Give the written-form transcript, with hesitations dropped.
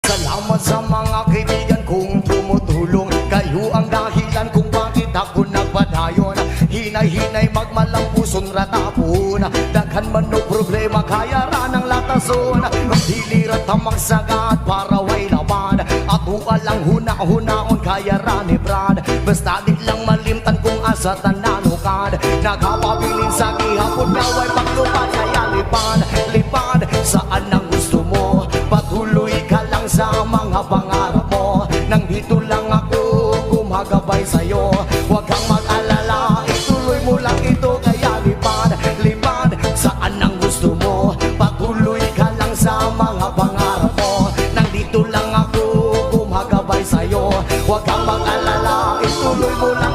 Salamat sa mga kaibigan kong tumutulong. Kayo ang dahilan kung bakit ako nagpadayon. Hinay-hinay magmalampuson ratapon. Daghan man no problema kaya ranang latason. Dilirat tamang sagat para way laban. Ato alang huna-hunaon kaya rani brad. Basta di lang malimtan kung asa tananukad. Nagapabilin sa gihapon na way paglupad. Kaya lipad saan ang gusto mo. Patuloy ka lang sa mga pangarap mo. Nang dito lang ako gumagabay sa'yo. Huwag kang mag-alala, ituloy mo lang ito. Kaya lipad saan ang gusto mo. Patuloy ka lang sa mga pangarap mo. Nang dito lang ako gumagabay sa'yo. Huwag kang mag-alala, ituloy mo lang